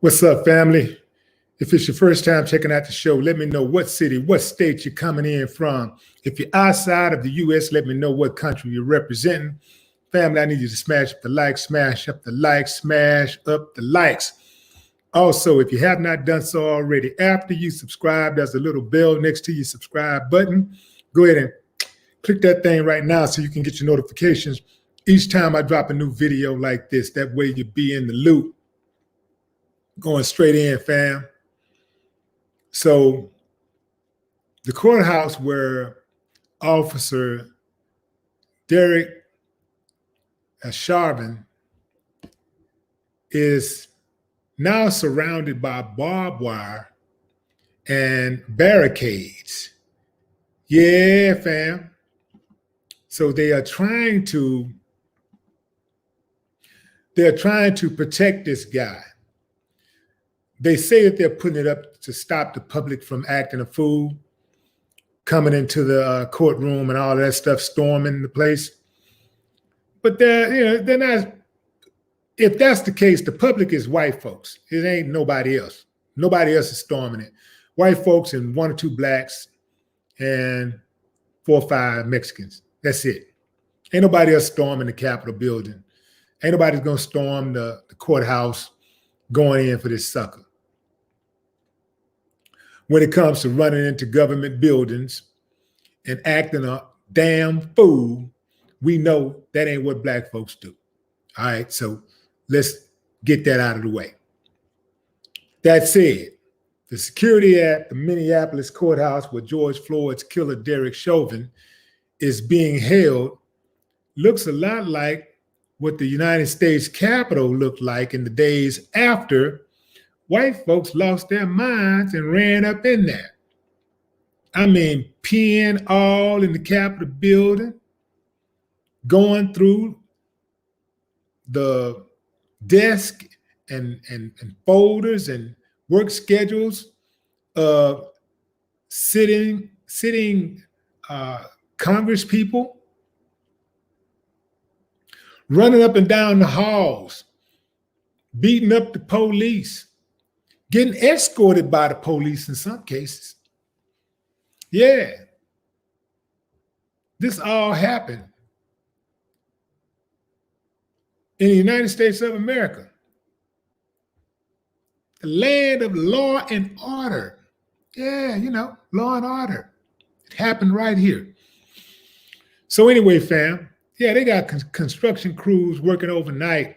What's up, family? If it's your first time checking out the show, let me know what city, what state you're coming in from. If you're outside of the U.S., let me know what country you're representing. Family, I need you to smash up the like, smash up the like, smash up the likes. Also, if you have not done so already, after you subscribe, there's a little bell next to your subscribe button. Go ahead and click that thing right now so you can get your notifications each time I drop a new video like this. That way you'll be in the loop. Going straight in, fam. So the courthouse where Officer Derek Chauvin is now surrounded by barbed wire and barricades. Yeah, fam. So they are trying to protect this guy. They say that they're putting it up to stop the public from acting a fool, coming into the courtroom and all that stuff, storming the place. But they're not. If that's the case, the public is white folks. It ain't nobody else. Nobody else is storming it. White folks and 1 or 2 blacks and 4 or 5 Mexicans. That's it. Ain't nobody else storming the Capitol building. Ain't nobody gonna storm the courthouse going in for this sucker. When it comes to running into government buildings and acting a damn fool, we know that ain't what black folks do. All right, so let's get that out of the way. That said, the security at the Minneapolis courthouse where George Floyd's killer Derek Chauvin is being held looks a lot like what the United States Capitol looked like in the days after white folks lost their minds and ran up in there. I mean, peeing all in the Capitol building, going through the desk and folders and work schedules of sitting Congress people, running up and down the halls, beating up the police, getting escorted by the police in some cases. Yeah. This all happened in the United States of America, the land of law and order. Yeah, law and order. It happened right here. So anyway, fam, yeah, they got construction crews working overnight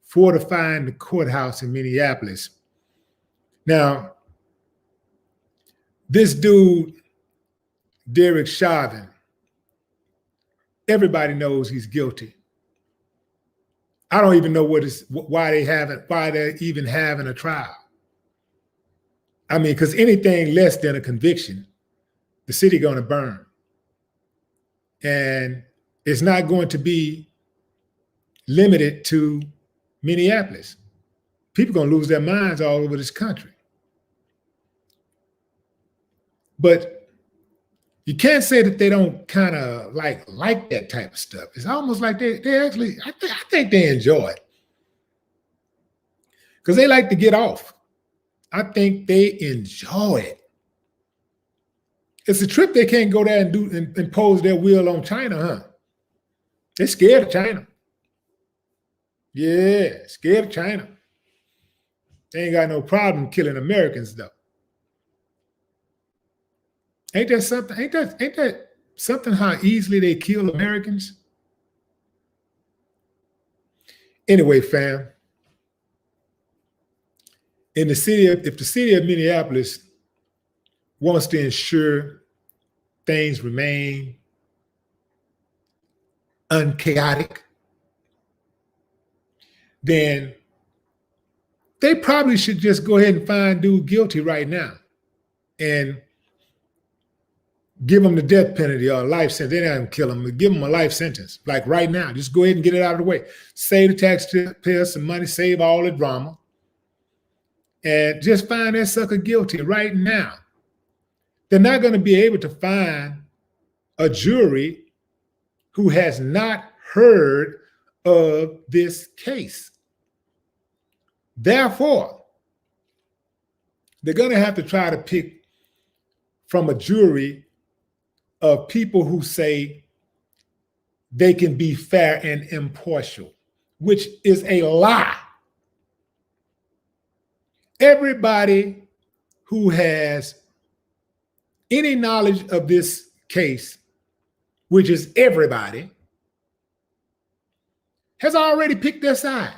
fortifying the courthouse in Minneapolis. Now, this dude, Derek Chauvin, everybody knows he's guilty. I don't even know why they're even having a trial. I mean, because anything less than a conviction, the city going to burn. And it's not going to be limited to Minneapolis. People going to lose their minds all over this country. But you can't say that they don't kind of like that type of stuff. It's almost like they actually, I think they enjoy it. Because they like to get off. I think they enjoy it. It's a trip they can't go there and do and impose their will on China, huh? They're scared of China. Yeah, scared of China. They ain't got no problem killing Americans, though. Ain't that something how easily they kill Americans? Anyway, fam, if the city of Minneapolis wants to ensure things remain unchaotic, then they probably should just go ahead and find dude guilty right now and give him the death penalty or a life sentence. They don't kill him, but give him a life sentence. Like right now, just go ahead and get it out of the way. Save the taxpayers some money, save all the drama, and just find that sucker guilty right now. They're not going to be able to find a jury who has not heard of this case. Therefore, they're going to have to try to pick from a jury of people who say they can be fair and impartial, which is a lie. Everybody who has any knowledge of this case, which is everybody, has already picked their side.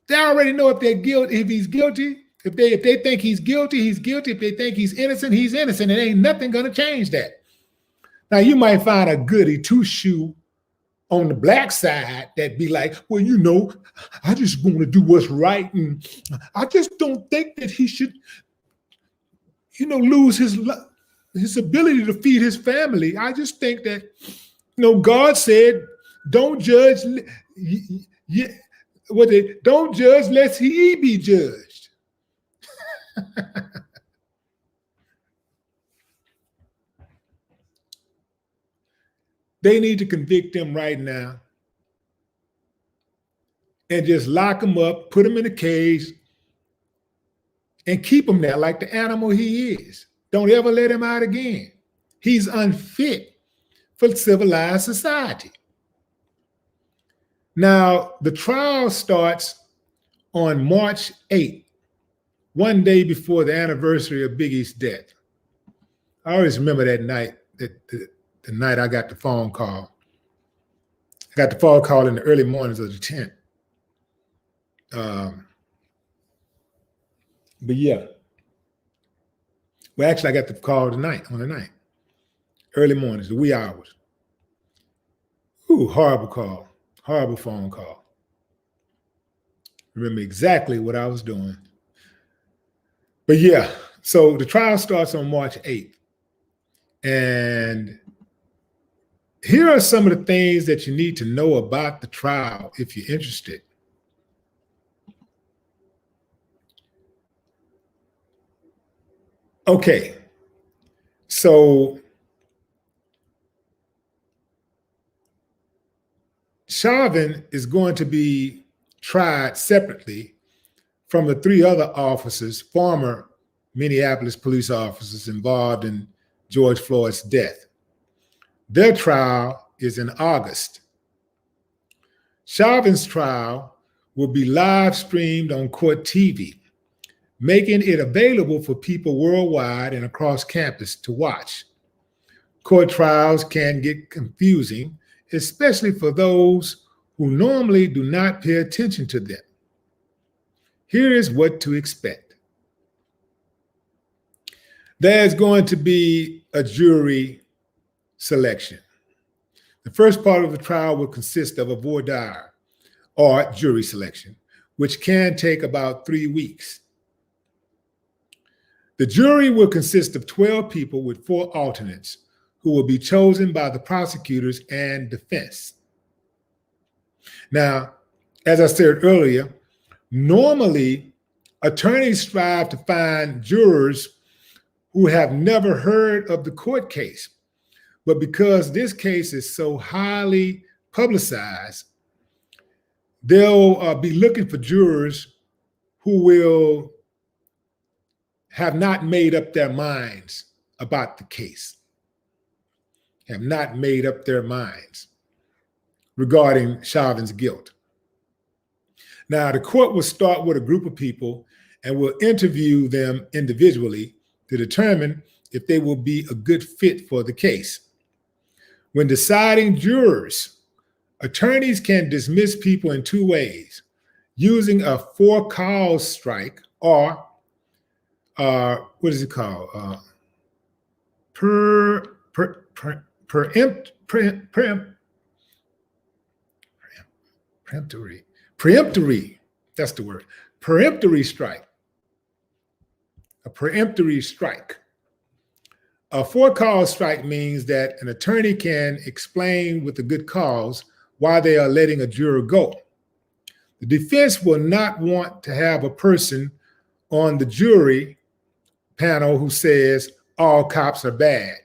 They already know if they're guilty, if he's guilty. If they think he's guilty, he's guilty. If they think he's innocent, he's innocent. And ain't nothing going to change that. Now, you might find a goody two-shoe on the black side that be like, well, you know, I just want to do what's right. And I just don't think that he should, you know, lose his ability to feed his family. I just think that, you know, God said, don't judge. Don't judge lest he be judged. They need to convict him right now and just lock him up, put him in a cage, and keep him there like the animal he is. Don't ever let him out again. He's unfit for civilized society. Now, the trial starts on March 8th, one day before the anniversary of Biggie's death. I always remember that night, the night I got the phone call. I got the phone call in the early mornings of the 10th. But yeah. Well, actually, I got the call on the night. Early mornings, the wee hours. Ooh, horrible call. Horrible phone call. Remember exactly what I was doing. But yeah, so the trial starts on March 8th. And here are some of the things that you need to know about the trial if you're interested. Okay, so Chauvin is going to be tried separately from the three other officers, former Minneapolis police officers involved in George Floyd's death. Their trial is in August. Chauvin's trial will be live streamed on Court TV, making it available for people worldwide and across campus to watch. Court trials can get confusing, especially for those who normally do not pay attention to them. Here is what to expect. There's going to be a jury selection. The first part of the trial will consist of a voir dire, or jury selection, which can take about 3 weeks. The jury will consist of 12 people with 4 alternates who will be chosen by the prosecutors and defense. Now, as I said earlier, normally attorneys strive to find jurors who have never heard of the court case. But because this case is so highly publicized, they'll be looking for jurors who will have not made up their minds about the case, have not made up their minds regarding Chauvin's guilt. Now, the court will start with a group of people and will interview them individually to determine if they will be a good fit for the case. When deciding jurors, attorneys can dismiss people in 2 ways: using a for-cause strike, or what is it called? Preemptory, that's the word. Preemptory strike. A preemptory strike. A for-cause strike means that an attorney can explain with a good cause why they are letting a juror go. The defense will not want to have a person on the jury panel who says all cops are bad.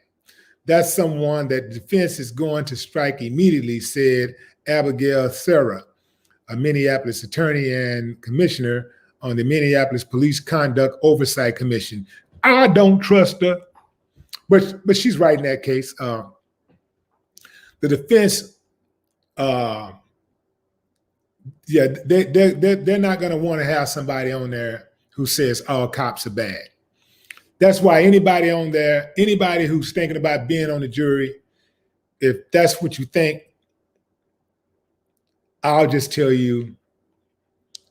That's someone that the defense is going to strike immediately, said Abigail Serra, a Minneapolis attorney and commissioner on the Minneapolis Police Conduct Oversight Commission. I don't trust her, but she's right in that case. The defense, they're not going to want to have somebody on there who says all cops are bad. That's why anybody on there, anybody who's thinking about being on the jury, if that's what you think, I'll just tell you,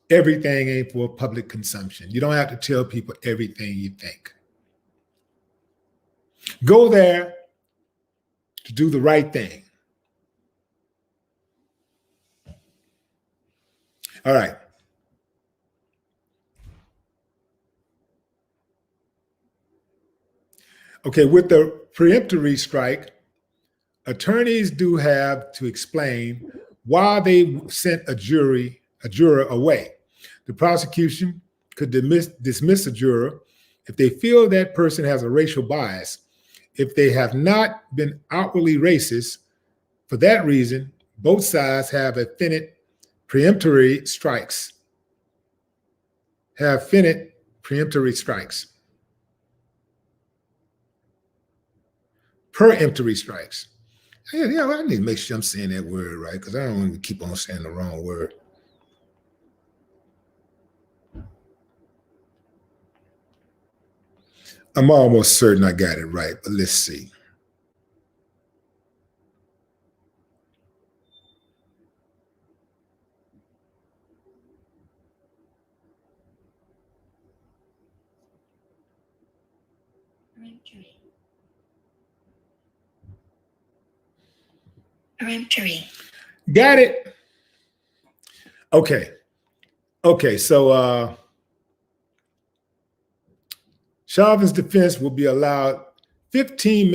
everything ain't for public consumption. You don't have to tell people everything you think. Go there to do the right thing. All right. Okay, with the peremptory strike, attorneys do have to explain why they sent a juror away. The prosecution could dismiss a juror if they feel that person has a racial bias. If they have not been outwardly racist, for that reason, both sides have finite peremptory strikes. Peremptory strikes. Yeah, I need to make sure I'm saying that word right, because I don't want to keep on saying the wrong word. I'm almost certain I got it right, but let's see. Peremptory. Got it. Okay, so Chauvin's defense will be allowed 15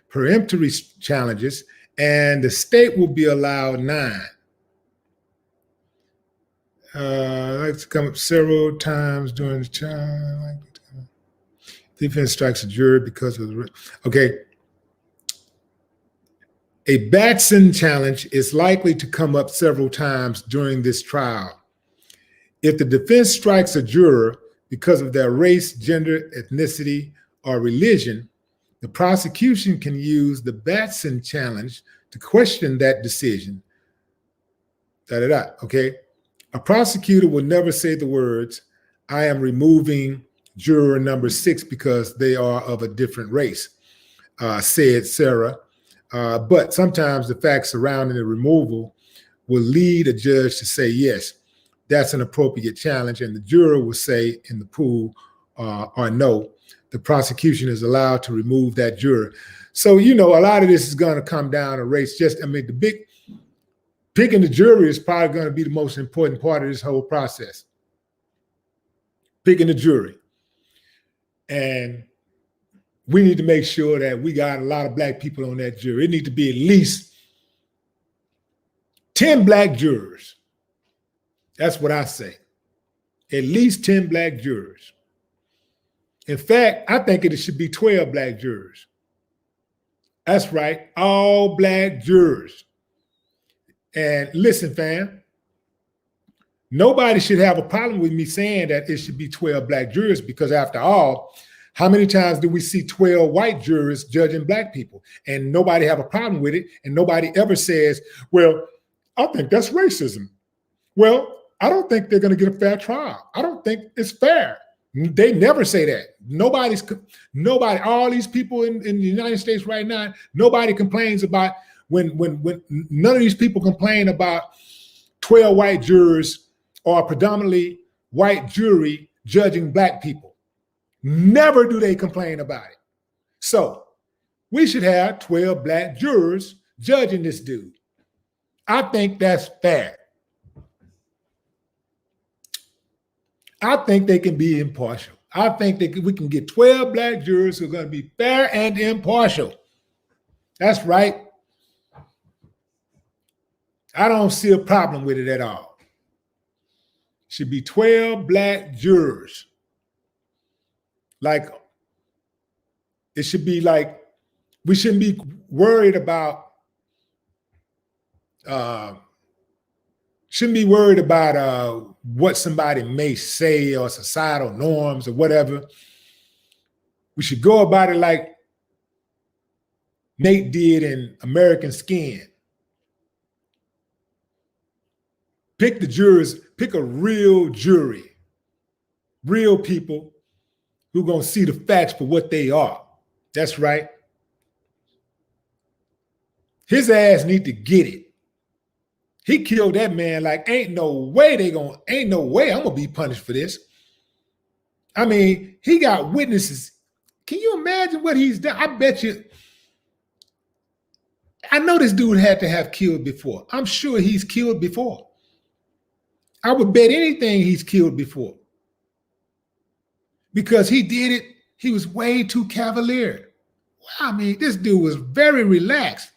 peremptory challenges, and the state will be allowed 9. Like to come up several times during the time. Defense strikes a juror because of the okay. A Batson challenge is likely to come up several times during this trial. If the defense strikes a juror because of their race, gender, ethnicity, or religion, the prosecution can use the Batson challenge to question that decision. Okay? A prosecutor will never say the words, "I am removing juror number 6 because they are of a different race," said Sarah. But sometimes the facts surrounding the removal will lead a judge to say, yes, that's an appropriate challenge, and the juror will say in the pool or no, the prosecution is allowed to remove that juror. So, a lot of this is going to come down to race. Picking the jury is probably going to be the most important part of this whole process. Picking the jury. And we need to make sure that we got a lot of black people on that jury. It needs to be at least 10 black jurors. That's what I say. At least 10 black jurors. In fact, I think it should be 12 black jurors. That's right, all black jurors. And listen, fam, nobody should have a problem with me saying that it should be 12 black jurors, because after all, how many times do we see 12 white jurors judging black people? And nobody have a problem with it. And nobody ever says, well, I think that's racism. Well, I don't think they're going to get a fair trial. I don't think it's fair. They never say that. Nobody, all these people in the United States right now, nobody complains about when none of these people complain about 12 white jurors or a predominantly white jury judging black people. Never do they complain about it. So we should have 12 black jurors judging this dude. I think that's fair. I think they can be impartial. I think we can get 12 black jurors who are going to be fair and impartial. That's right. I don't see a problem with it at all. Should be 12 black jurors. Like, it should be like, we shouldn't be worried about Shouldn't be worried about what somebody may say or societal norms or whatever. We should go about it like Nate did in American Skin. Pick the jurors, pick a real jury, real people who are going to see the facts for what they are. That's right. His ass need to get it. He killed that man like ain't no way I'm going to be punished for this. I mean, he got witnesses. Can you imagine what he's done? I bet you. I know this dude had to have killed before. I'm sure he's killed before. I would bet anything he's killed before. Because he did it, he was way too cavalier. I mean, this dude was very relaxed.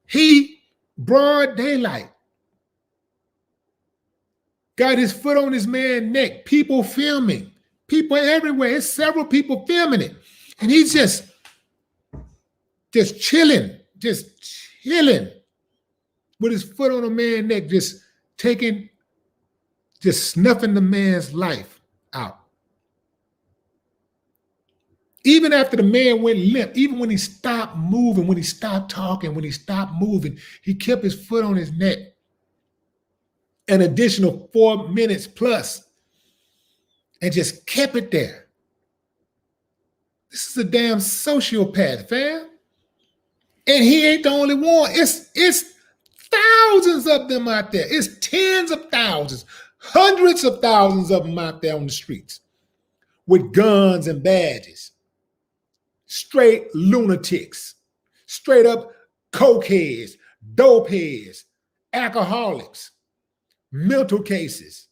He, broad daylight, got his foot on his man's neck, people filming, people everywhere. There's several people filming it. And he's just chilling with his foot on a man's neck, just snuffing the man's life out. Even after the man went limp, even when he stopped moving, when he stopped talking, when he stopped moving, he kept his foot on his neck. An additional 4 minutes plus, and just kept it there. This is a damn sociopath, fam. And he ain't the only one. It's thousands of them out there. It's tens of thousands, hundreds of thousands of them out there on the streets with guns and badges. Straight lunatics, straight up cokeheads, dopeheads, alcoholics, mental cases.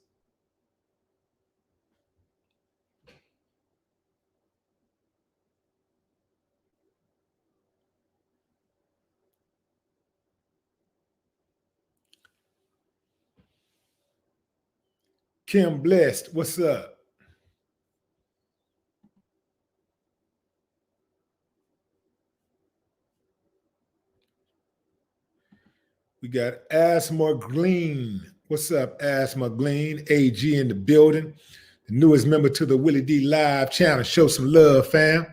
Kim Blessed, what's up? We got Asma Glean. What's up, Asma Glean? AG in the building. The newest member to the WillieDLive channel. Show some love, fam.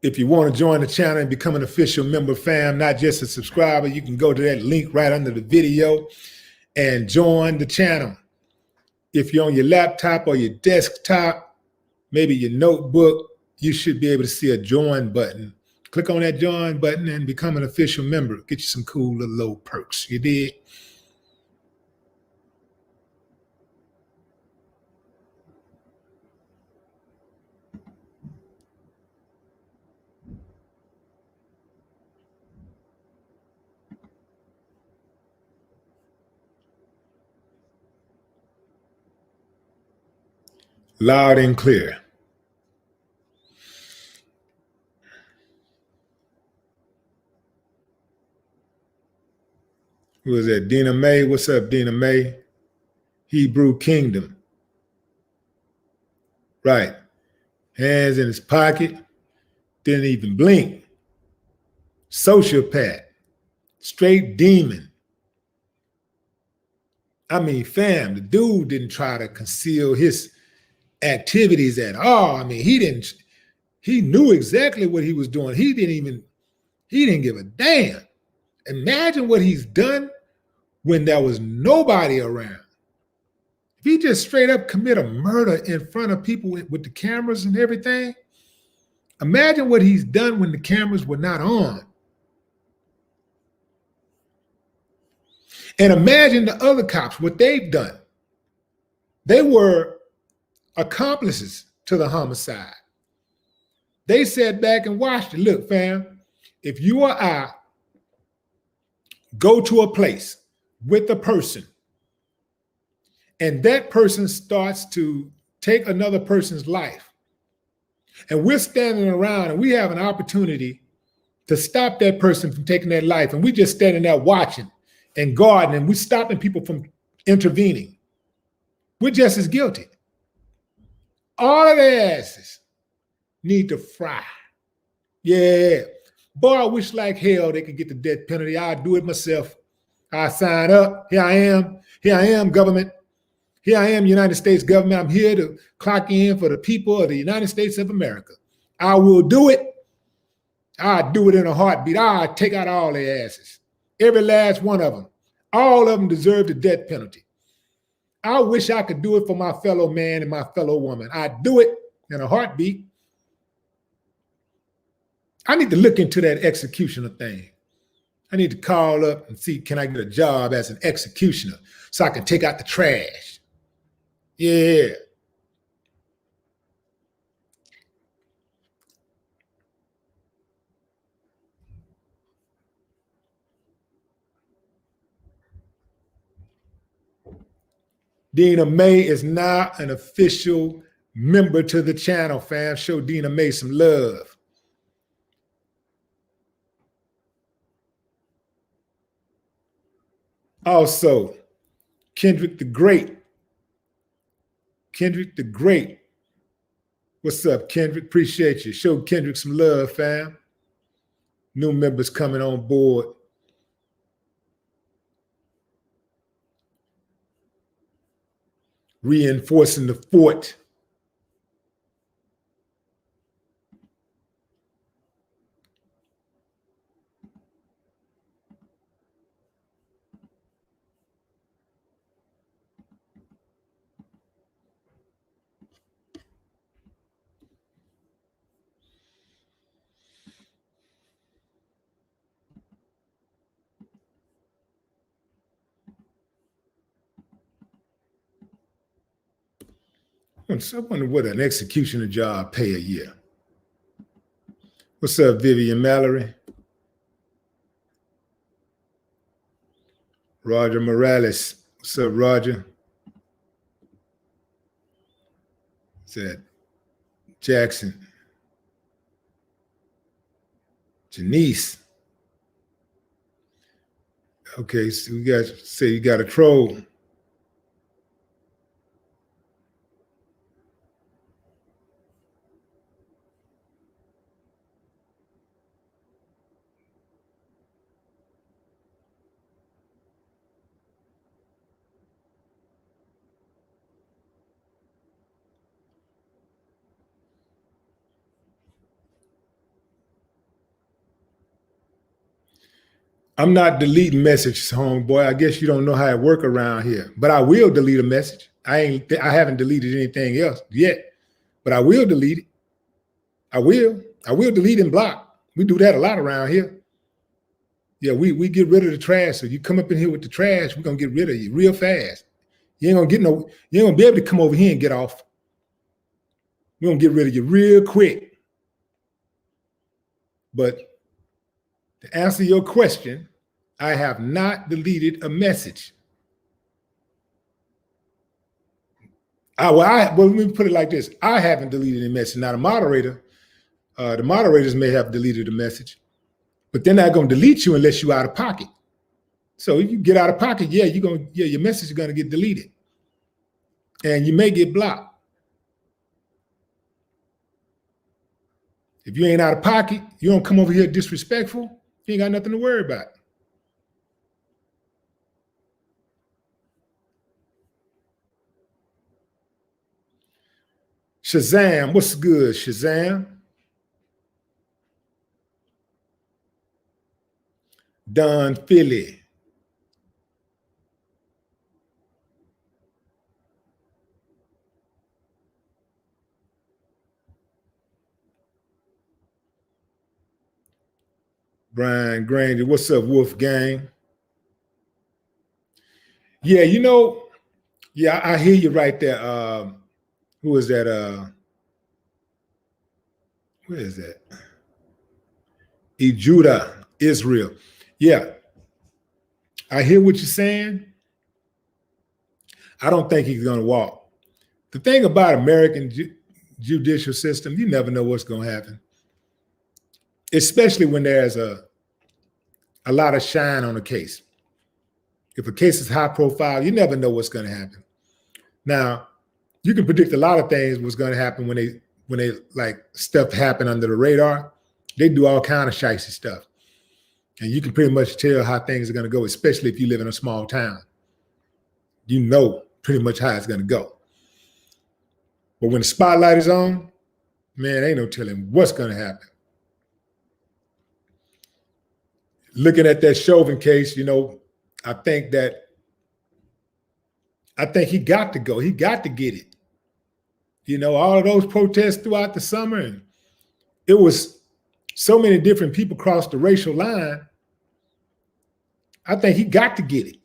If you want to join the channel and become an official member, fam, not just a subscriber, you can go to that link right under the video and join the channel. If you're on your laptop or your desktop, maybe your notebook, you should be able to see a join button. Click on that join button and become an official member. Get you some cool little perks. You did? Loud and clear. Who is that? Dina May. What's up, Dina May? Hebrew Kingdom. Right. Hands in his pocket. Didn't even blink. Sociopath. Straight demon. I mean, fam, the dude didn't try to conceal his activities at all. I mean, he knew exactly what he was doing. He didn't give a damn. Imagine what he's done when there was nobody around. If he just straight up commit a murder in front of people with the cameras and everything, imagine what he's done when the cameras were not on. And imagine the other cops, what they've done. They were accomplices to the homicide. They sat back and watched it. Look, fam, if you or I go to a place with a person and that person starts to take another person's life, and we're standing around and we have an opportunity to stop that person from taking that life, and we just standing there watching and guarding, and we're stopping people from intervening, we're just as guilty. All of their asses need to fry. Yeah. Boy, I wish like hell they could get the death penalty. I'd do it myself. I sign up. Here I am. Here I am, government. Here I am, United States government. I'm here to clock in for the people of the United States of America. I will do it. I'd do it in a heartbeat. I'd take out all their asses. Every last one of them. All of them deserve the death penalty. I wish I could do it for my fellow man and my fellow woman. I'd do it in a heartbeat. I need to look into that executioner thing. I need to call up and see, can I get a job as an executioner so I can take out the trash? Yeah. Dina Mae is now an official member to the channel, fam. Show Dina Mae some love. Also, Kendrick the Great. Kendrick the Great. What's up, Kendrick? Appreciate you. Show Kendrick some love, fam. New members coming on board. Reinforcing the fort. I wonder what an executioner job pay a year. What's up, Vivian Mallory? Roger Morales. What's up, Roger? What's that? Jackson. Janice. Okay, so we got say you got a troll. I'm not deleting messages, homeboy. I guess you don't know how it work around here. But I will delete a message. I haven't deleted anything else yet, but I will delete it. I will delete and block. We do that a lot around here. Yeah, we get rid of the trash. So you come up in here with the trash, we're gonna get rid of you real fast. You ain't gonna be able to come over here and get off. We're gonna get rid of you real quick. But to answer your question, I have not deleted a message. Well, let me put it like this. I haven't deleted a message. Now, the moderators may have deleted a message, but they're not going to delete you unless you're out of pocket. So if you get out of pocket, your message is going to get deleted. And you may get blocked. If you ain't out of pocket, you don't come over here disrespectful, you ain't got nothing to worry about. Shazam, what's good, Shazam? Don Philly. Brian Granger, what's up, Wolfgang? Yeah, I hear you right there. Who is that? Where is that? Judah, Israel. Yeah, I hear what you're saying. I don't think he's going to walk. The thing about American judicial system, you never know what's going to happen, especially when there's a lot of shine on a case. If a case is high profile, you never know what's going to happen. Now, you can predict a lot of things what's going to happen when they like stuff happen under the radar. They do all kind of shicey stuff. And you can pretty much tell how things are going to go, especially if you live in a small town. You know pretty much how it's going to go. But when the spotlight is on, man, ain't no telling what's going to happen. Looking at that Chauvin case, you know, I think he got to go. He got to get it. You know, all of those protests throughout the summer, and it was so many different people crossed the racial line. I think he got to get it.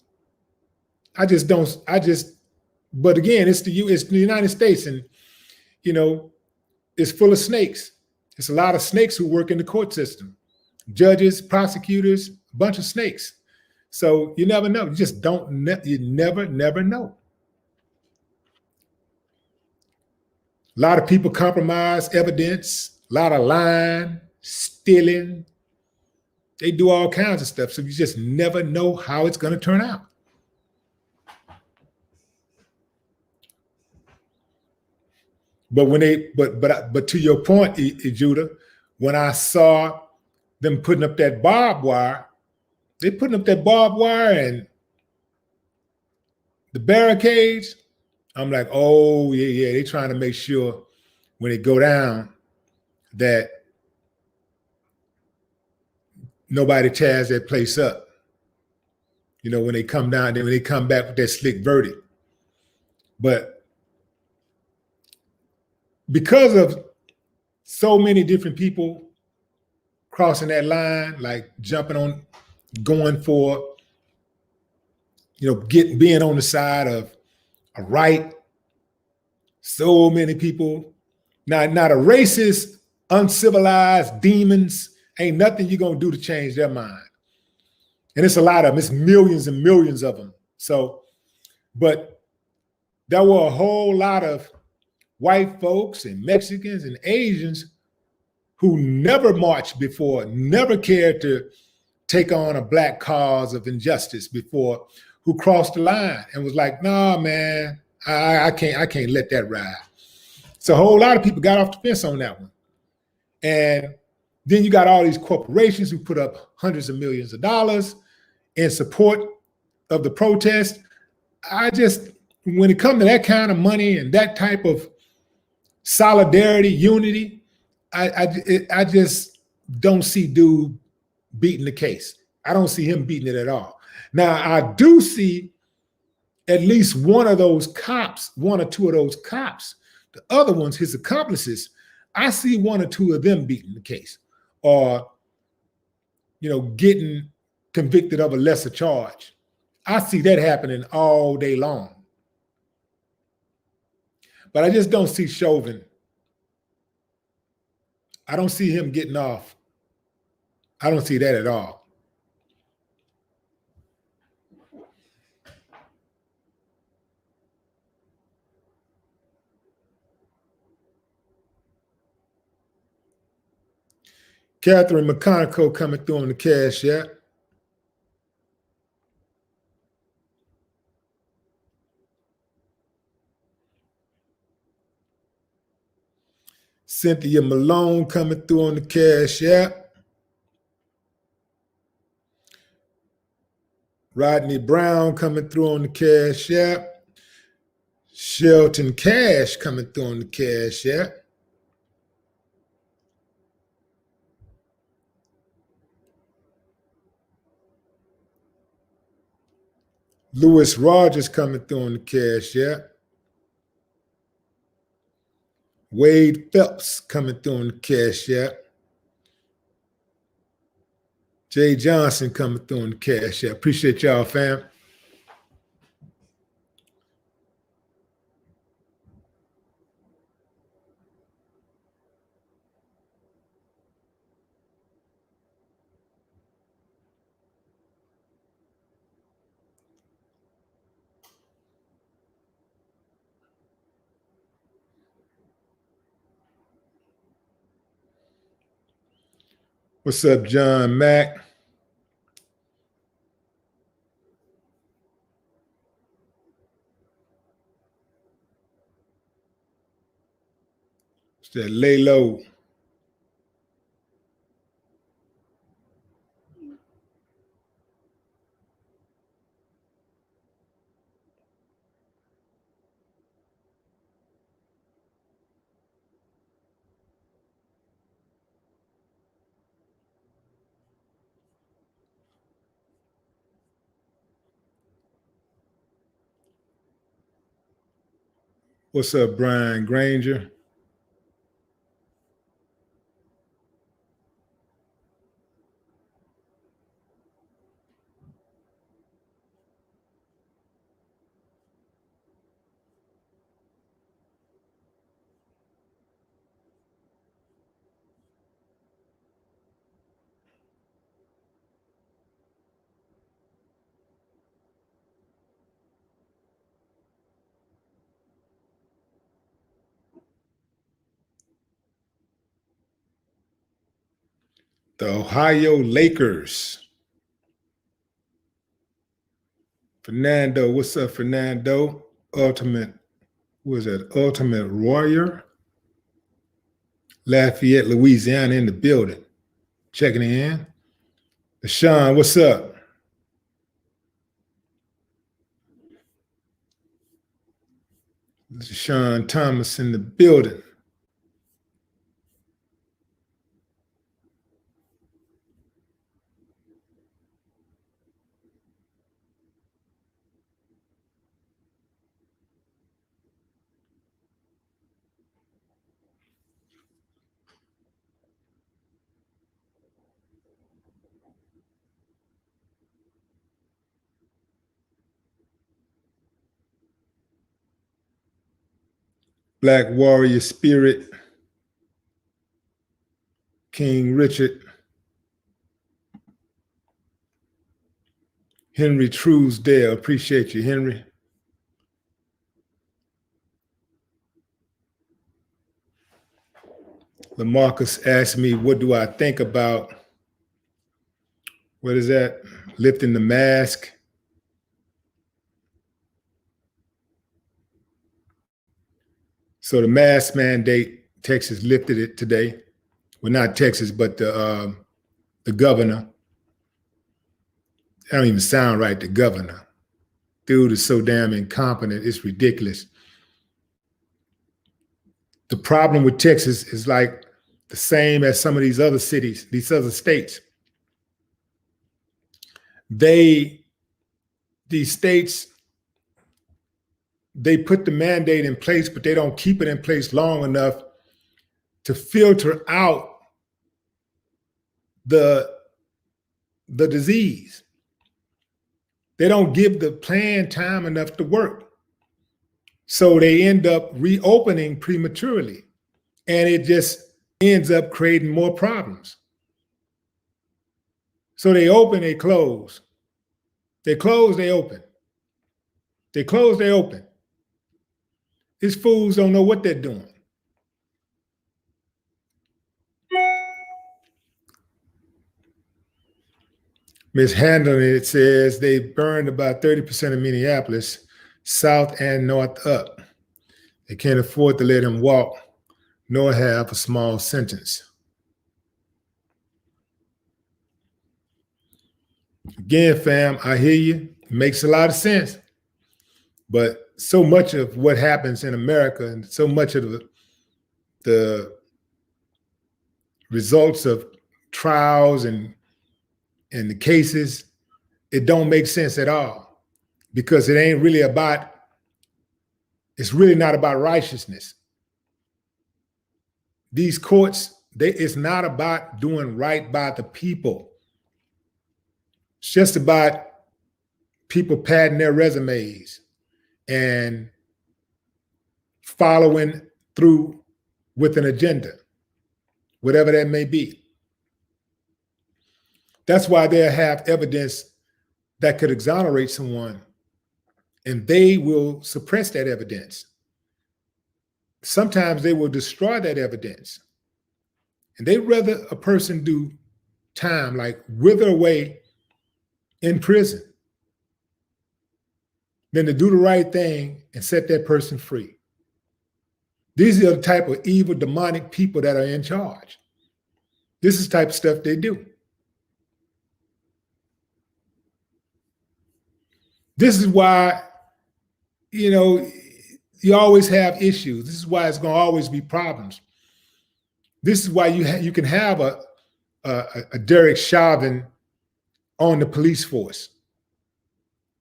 But again, it's the United States, and you know, it's full of snakes. It's a lot of snakes who work in the court system. Judges, prosecutors, a bunch of snakes. So you never know. You just don't, you never know. A lot of people compromise evidence, a lot of lying, stealing. They do all kinds of stuff. So you just never know how it's going to turn out. But when but to your point, Judah, when I saw them putting up that barbed wire, they putting up that barbed wire and the barricades, I'm like, oh yeah, they trying to make sure when they go down that nobody tears that place up. You know, when they come down, then when they come back with that slick verdict. But because of so many different people crossing that line, like jumping on, going for, you know, being on the side of a right. So many people, not a racist, uncivilized demons, ain't nothing you're gonna do to change their mind. And it's a lot of them, it's millions and millions of them. So, but there were a whole lot of white folks and Mexicans and Asians who never marched before, never cared to take on a black cause of injustice before, who crossed the line and was like, nah, man, I can't let that ride. So a whole lot of people got off the fence on that one. And then you got all these corporations who put up hundreds of millions of dollars in support of the protest. When it comes to that kind of money and that type of solidarity, unity, I just don't see dude beating the case. I don't see him beating it at all. Now, I do see at least one of those cops, one or two of those cops, the other ones, his accomplices, I see one or two of them beating the case or, you know, getting convicted of a lesser charge. I see that happening all day long. But I just don't see Chauvin. I don't see him getting off. I don't see that at all. Catherine McConaughey coming through on the Cash App. Cynthia Malone coming through on the Cash App. Rodney Brown coming through on the Cash App. Shelton Cash coming through on the Cash App. Lewis Rogers coming through on the Cash App. Wade Phelps coming through on the Cash App. Jay Johnson coming through on the Cash App. Appreciate y'all, fam. What's up, John Mack? It's that lay low. What's up, Brian Granger? The Ohio Lakers. Fernando, what's up, Fernando? Ultimate, what was that? Ultimate Warrior? Lafayette, Louisiana in the building. Checking in. Sean, what's up? This is Sean Thomas in the building. Black Warrior Spirit. King Richard. Henry Truesdale. Appreciate you, Henry. Lamarcus asked me, what do I think about, what is that? Lifting the mask. So the mask mandate, Texas lifted it today. Well, not Texas, but the governor. That don't even sound right, the governor. Dude is so damn incompetent, it's ridiculous. The problem with Texas is like the same as some of these other cities, these other states. These states, they put the mandate in place, but they don't keep it in place long enough to filter out the disease. They don't give the plan time enough to work. So they end up reopening prematurely, and it just ends up creating more problems. So they open, they close. They close, they open. They close, they open. These fools don't know what they're doing. Mishandling it says they burned about 30% of Minneapolis, south and north up. They can't afford to let him walk, nor have a small sentence. Again, fam, I hear you. It makes a lot of sense. But so much of what happens in America and so much of the results of trials and the cases, it don't make sense at all, because it ain't really about, it's really not about righteousness. These courts, it's not about doing right by the people. It's just about people padding their resumes and following through with an agenda, whatever that may be. That's why they'll have evidence that could exonerate someone, and they will suppress that evidence. Sometimes they will destroy that evidence. And they'd rather a person do time, like wither away in prison, than to do the right thing and set that person free. These are the type of evil, demonic people that are in charge. This is the type of stuff they do. This is why, you know, you always have issues. This is why it's going to always be problems. This is why you can have a Derek Chauvin on the police force.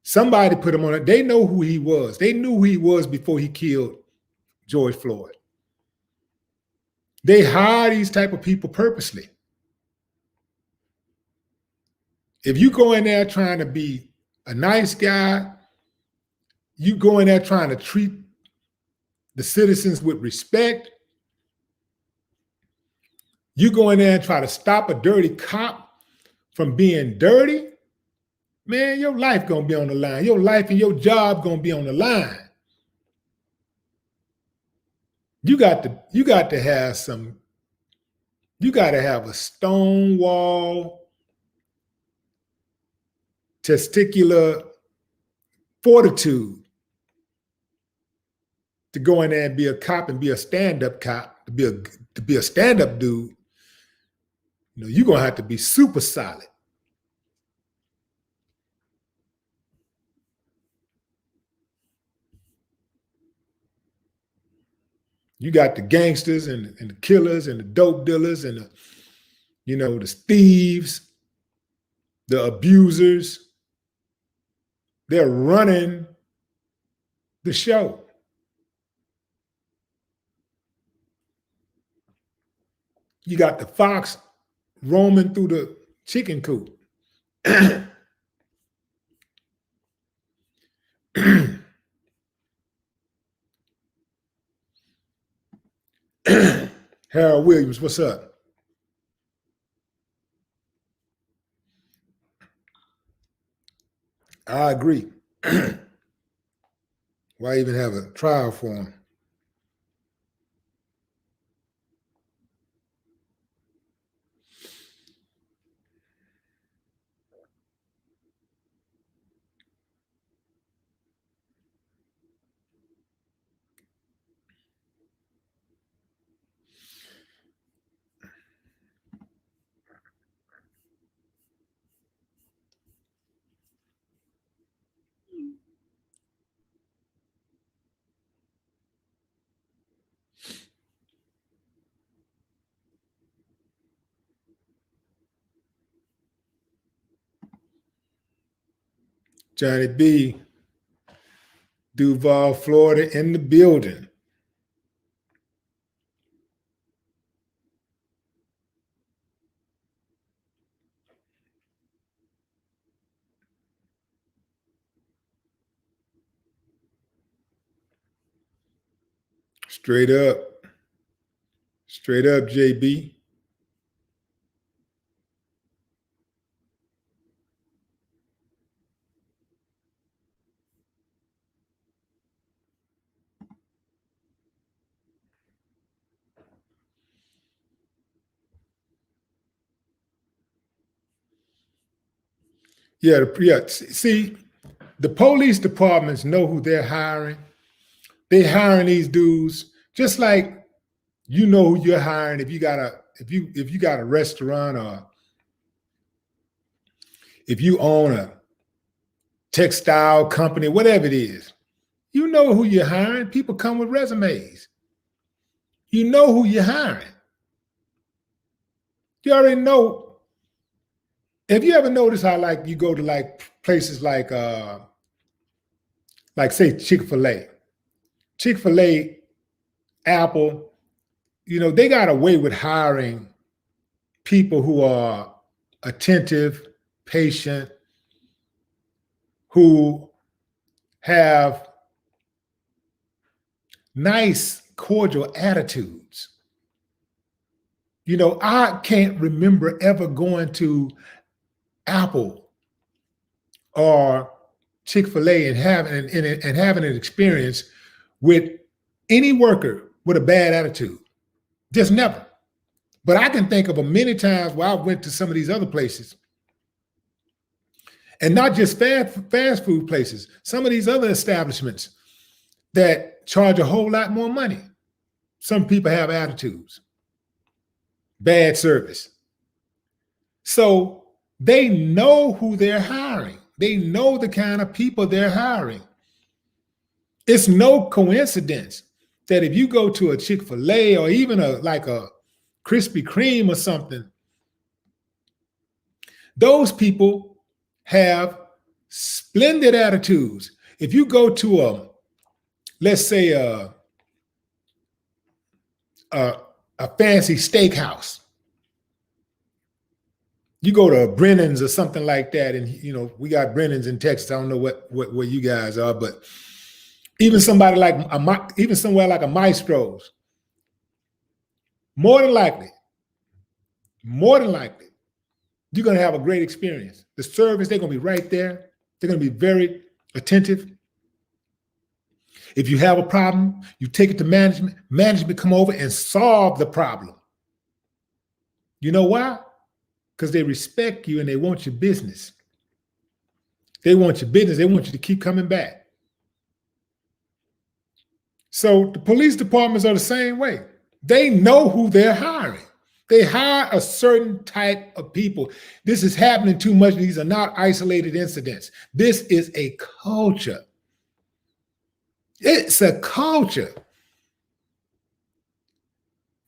Somebody put him on it. They know who he was. They knew who he was before he killed George Floyd. They hire these type of people purposely. If you go in there trying to be a nice guy, you go in there trying to treat the citizens with respect, you go in there and try to stop a dirty cop from being dirty, man, your life gonna be on the line. Your life and your job gonna be on the line. You got to have some, you got to have a stonewall testicular fortitude to go in there and be a cop and be a stand-up cop, to be a stand-up dude. You know, you're gonna have to be super solid. You got the gangsters and the killers and the dope dealers and the, you know, the thieves, the abusers. They're running the show. You got the fox roaming through the chicken coop. Harold Williams, what's up? I agree. Why even have a trial for him? Johnny B, Duval, Florida, in the building. Straight up, JB. Yeah. See, the police departments know who they're hiring. They're hiring these dudes just like you know who you're hiring if you got a restaurant or if you own a textile company, whatever it is. You know who you're hiring. People come with resumes. You know who you're hiring. You already know. Have you ever noticed how like you go to like places like say Chick-fil-A, Apple, you know, they got away with hiring people who are attentive, patient, who have nice, cordial attitudes. You know, I can't remember ever going to Apple or Chick-fil-A and having an experience with any worker with a bad attitude. Just never. But I can think of many times where I went to some of these other places, and not just fast food places, some of these other establishments that charge a whole lot more money. Some people have attitudes, bad service. So they know who they're hiring. They know the kind of people they're hiring. It's no coincidence that if you go to a Chick-fil-A or even like a Krispy Kreme or something, those people have splendid attitudes. If you go to let's say a fancy steakhouse, you go to Brennan's or something like that, and we got Brennan's in Texas. I don't know what you guys are, but even somebody like somewhere like a Maestro's, more than likely, you're going to have a great experience. The service, they're going to be right there. They're going to be very attentive. If you have a problem, you take it to management. Management come over and solve the problem. You know why? Because they respect you and they want your business. They want your business. They want you to keep coming back. So the police departments are the same way. They know who they're hiring. They hire a certain type of people. This is happening too much. These are not isolated incidents. This is a culture. It's a culture.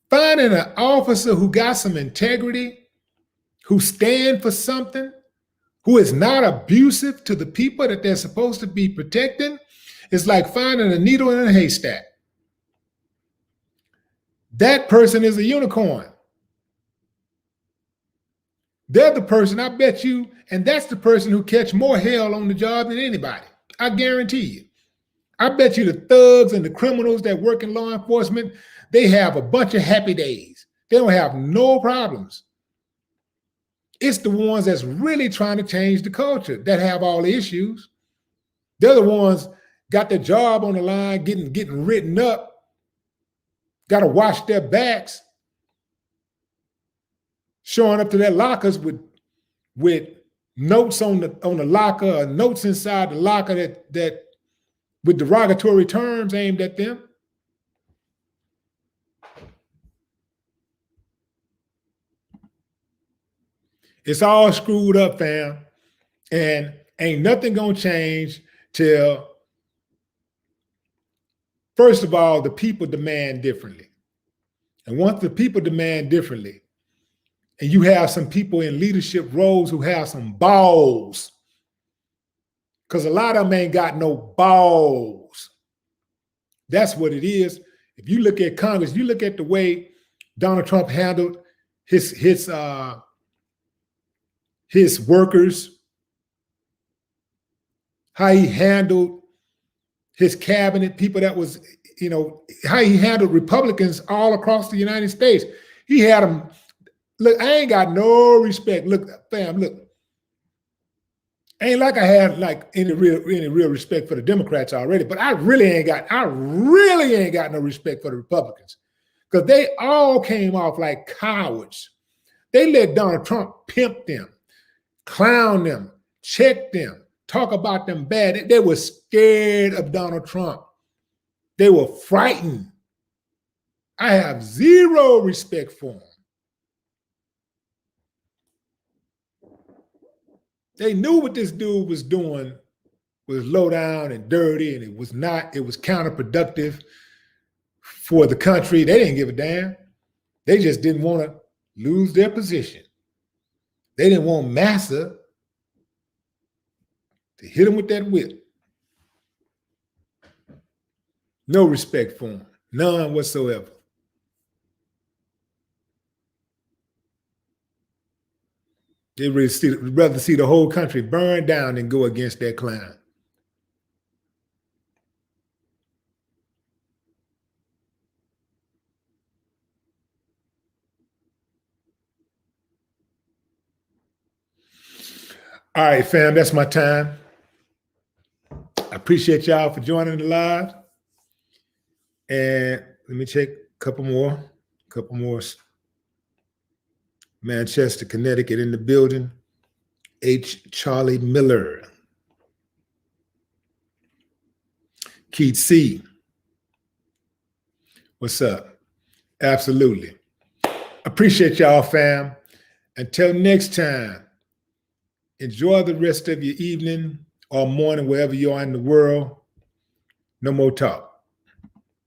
Finding an officer who got some integrity, who stand for something, who is not abusive to the people that they're supposed to be protecting, is like finding a needle in a haystack. That person is a unicorn. They're the person, I bet you, and that's the person who catch more hell on the job than anybody. I guarantee you. I bet you the thugs and the criminals that work in law enforcement, they have a bunch of happy days. They don't have no problems. It's the ones that's really trying to change the culture that have all the issues. They're the ones got their job on the line, getting written up, got to wash their backs, showing up to their lockers with notes on the locker, or notes inside the locker that with derogatory terms aimed at them. It's all screwed up, fam. And ain't nothing gonna change till, first of all, the people demand differently. And once the people demand differently, and you have some people in leadership roles who have some balls, because a lot of them ain't got no balls. That's what it is. If you look at Congress, you look at the way Donald Trump handled his workers, how he handled his cabinet, people that was, how he handled Republicans all across the United States. He had them, look, I ain't got no respect. Look, fam, look. Ain't like I had like any real respect for the Democrats already, but I really ain't got no respect for the Republicans, because they all came off like cowards. They let Donald Trump pimp them, clown them, check them, talk about them bad. They were scared of Donald Trump. They were frightened. I have zero respect for him. They knew what this dude was doing was low down and dirty, and it was counterproductive for the country. They didn't give a damn. They just didn't want to lose their position. They didn't want Massa to hit him with that whip. No respect for him, none whatsoever. They'd rather see the whole country burn down than go against that clown. All right, fam, that's my time. I appreciate y'all for joining the live. And let me check a couple more. Manchester, Connecticut in the building. H. Charlie Miller. Keith C. What's up? Absolutely. Appreciate y'all, fam. Until next time, enjoy the rest of your evening or morning, wherever you are in the world. No more talk.